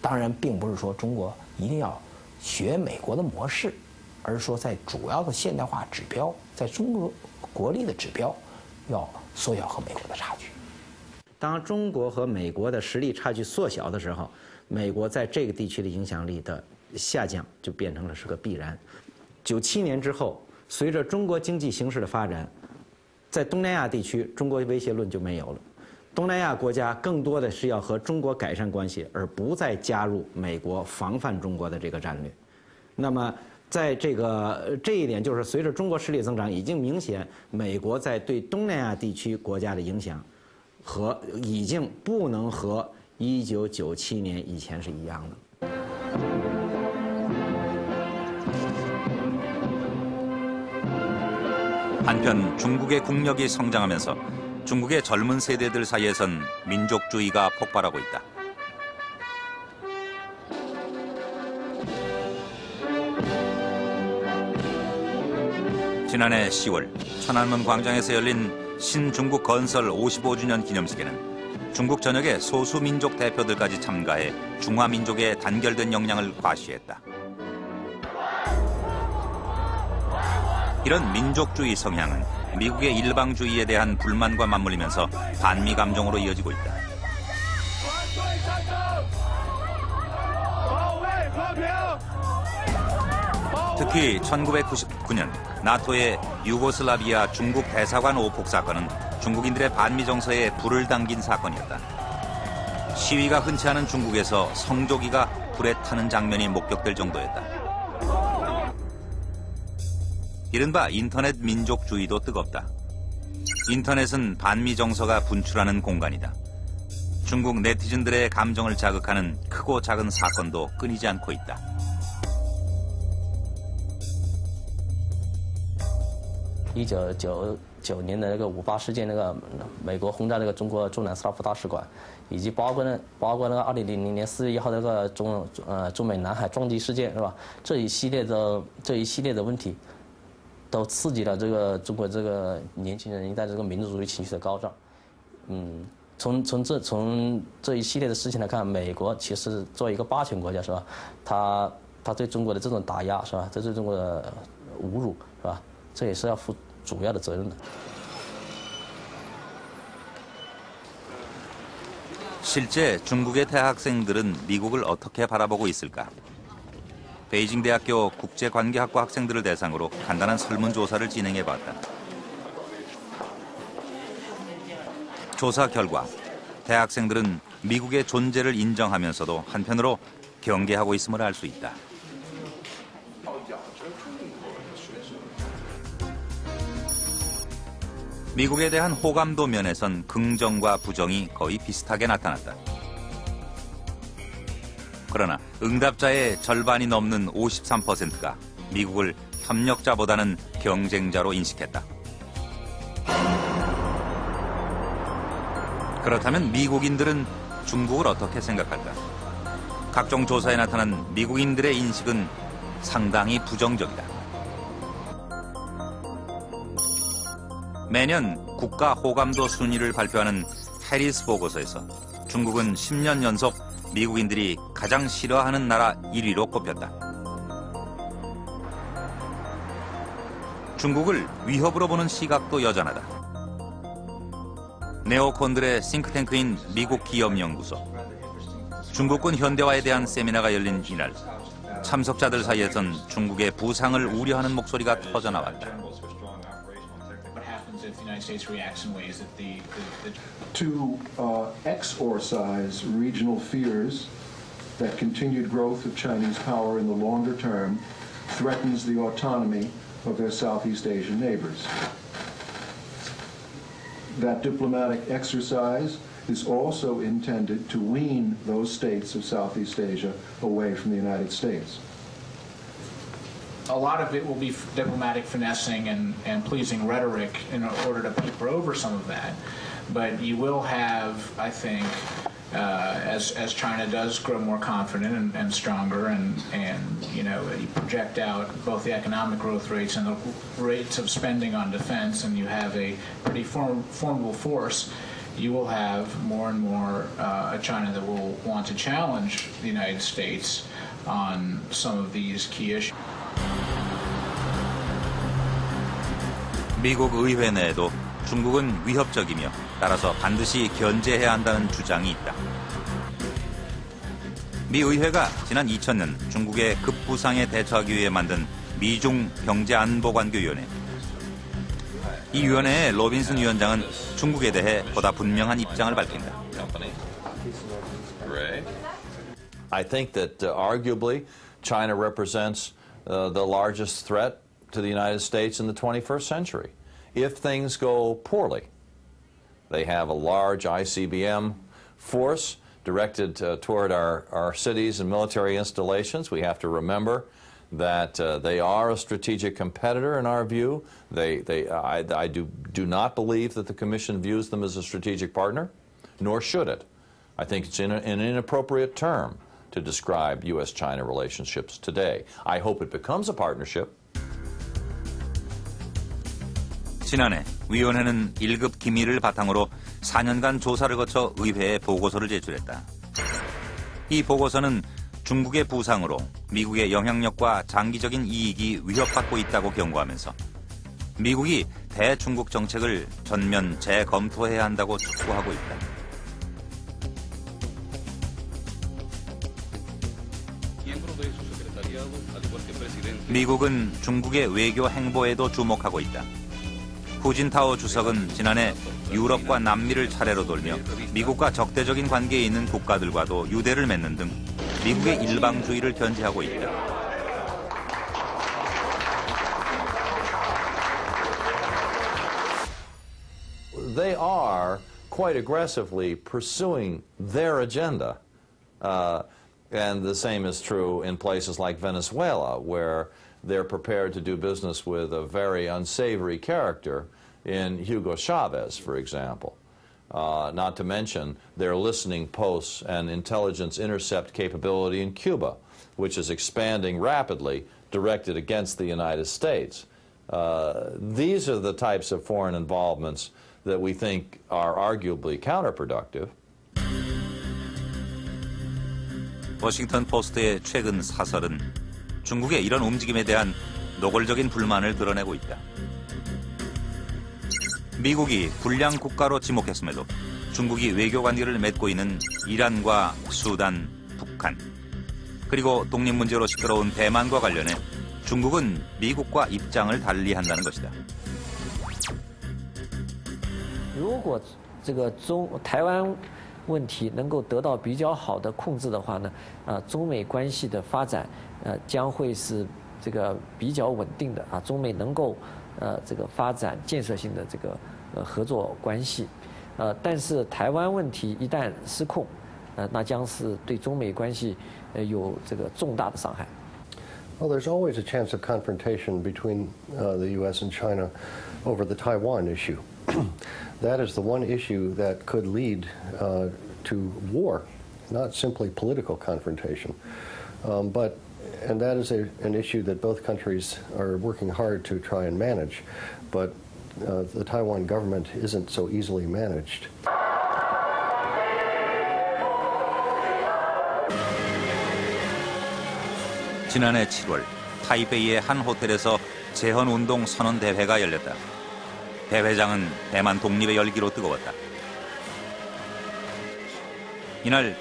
当然，并不是说中国一定要学美国的模式，而是说在主要的现代化指标，在中国国力的指标，要缩小和美国的差距。当中国和美国的实力差距缩小的时候，美国在这个地区的影响力的下降就变成了是个必然。97年之后，随着中国经济形势的发展，在东南亚地区，中国威胁论就没有了。东南亚国家更多的是要和中国改善关系，而不再加入美国防范中国的这个战略。那么，在这一点，就是随着中国实力增长，已经明显美国在对东南亚地区国家的影响，已经不能和1997年以前是一样的。 한편 중국의 국력이 성장하면서 중국의 젊은 세대들 사이에선 민족주의가 폭발하고 있다. 지난해 10월 천안문 광장에서 열린 신중국 건설 55주년 기념식에는 중국 전역의 소수민족 대표들까지 참가해 중화민족의 단결된 역량을 과시했다. 이런 민족주의 성향은 미국의 일방주의에 대한 불만과 맞물리면서 반미 감정으로 이어지고 있다. 특히 1999년 나토의 유고슬라비아 중국 대사관 오폭 사건은 중국인들의 반미 정서에 불을 당긴 사건이었다. 시위가 흔치 않은 중국에서 성조기가 불에 타는 장면이 목격될 정도였다. 이른바 인터넷 민족주의도 뜨겁다. 인터넷은 반미 정서가 분출하는 공간이다. 중국 네티즌들의 감정을 자극하는 크고 작은 사건도 끊이지 않고 있다. 1999年的那个58事件，那个美国轰炸那个中国驻南斯拉夫大使馆，以及包括那个2000年4月1号的那个中美南海撞击事件，是吧？这一系列的问题，都刺激了这个中国这个年轻人一代这个民族主义情绪的高涨。从这一系列的事情来看，美国其实作为一个霸权国家，是吧？他对中国的这种打压，是吧？这对中国的侮辱，是吧？这也是要负主要的责任的。 실제 중국의 대학생들은 미국을 어떻게 바라보고 있을까? 베이징 대학교 국제관계학과 학생들을 대상으로 간단한 설문조사를 진행해봤다. 조사 결과 대학생들은 미국의 존재를 인정하면서도 한편으로 경계하고 있음을 알 수 있다. 미국에 대한 호감도 면에선 긍정과 부정이 거의 비슷하게 나타났다. 그러나 응답자의 절반이 넘는 53%가 미국을 협력자보다는 경쟁자로 인식했다. 그렇다면 미국인들은 중국을 어떻게 생각할까? 각종 조사에 나타난 미국인들의 인식은 상당히 부정적이다. 매년 국가 호감도 순위를 발표하는 해리스 보고서에서 중국은 10년 연속 미국인들이 가장 싫어하는 나라 1위로 꼽혔다. 중국을 위협으로 보는 시각도 여전하다. 네오콘들의 싱크탱크인 미국 기업연구소. 중국군 현대화에 대한 세미나가 열린 이날, 참석자들 사이에선 중국의 부상을 우려하는 목소리가 터져나왔다. To exorcise regional fears that continued growth of Chinese power in the longer term threatens the autonomy of their Southeast Asian neighbors. That diplomatic exercise is also intended to wean those states of Southeast Asia away from the United States. A lot of it will be diplomatic finessing and pleasing rhetoric in order to paper over some of that. But you will have, I think, as China does grow more confident and stronger and you know, you project out both the economic growth rates and the rates of spending on defense, and you have a pretty formidable force, you will have more and more a China that will want to challenge the United States on some of these key issues. 미국 의회 내에도 중국은 위협적이며 따라서 반드시 견제해야 한다는 주장이 있다. 미 의회가 지난 2000년 중국의 급부상에 대처하기 위해 만든 미중 경제안보관계위원회. 이 위원회의 로빈슨 위원장은 중국에 대해 보다 분명한 입장을 밝힌다. I think that arguably China represents the largest threat to the United States in the 21st century. If things go poorly, they have a large ICBM force directed toward our cities and military installations. We have to remember that they are a strategic competitor in our view. I do not believe that the Commission views them as a strategic partner, nor should it. I think it's an inappropriate term to describe U.S.-China relationships today. I hope it becomes a partnership. 지난해 위원회는 1급 기밀을 바탕으로 4년간 조사를 거쳐 의회에 보고서를 제출했다. 이 보고서는 중국의 부상으로 미국의 영향력과 장기적인 이익이 위협받고 있다고 경고하면서 미국이 대중국 정책을 전면 재검토해야 한다고 촉구하고 있다. 미국은 중국의 외교 행보에도 주목하고 있다. 후진타오 주석은 지난해 유럽과 남미를 차례로 돌며 미국과 적대적인 관계에 있는 국가들과도 유대를 맺는 등 미국의 일방주의를 견지하고 있다. They are quite aggressively pursuing their agenda. And the same is true in places like Venezuela, where they're prepared to do business with a very unsavory character in Hugo Chavez, for example. Not to mention their listening posts and intelligence intercept capability in Cuba, which is expanding rapidly, directed against the United States. These are the types of foreign involvements that we think are arguably counterproductive. 워싱턴 포스트의 최근 사설은 중국의 이런 움직임에 대한 노골적인 불만을 드러내고 있다. 미국이 불량 국가로 지목했음에도 중국이 외교 관계를 맺고 있는 이란과 수단, 북한, 그리고 독립 문제로 시끄러운 대만과 관련해 중국은 미국과 입장을 달리한다는 것이다. 如果这个台湾问题能够得到比较好的控制的话呢，中美关系的发展将会是这个比较稳定的啊，中美能够这个发展建设性的这个合作关系，但是台湾问题一旦失控，那将是对中美关系有这个重大的伤害。 Well, there's always a chance of confrontation between the U.S. and China over the Taiwan issue. That is the one issue that could lead to war, not simply political confrontation. And that is an issue that both countries are working hard to try and manage. But the Taiwan government isn't so easily managed. 지난해 7월 타이베이의 한 호텔에서 재헌운동 선언 대회가 열렸다. 대회장은 대만 독립의 열기로 뜨거웠다. 이날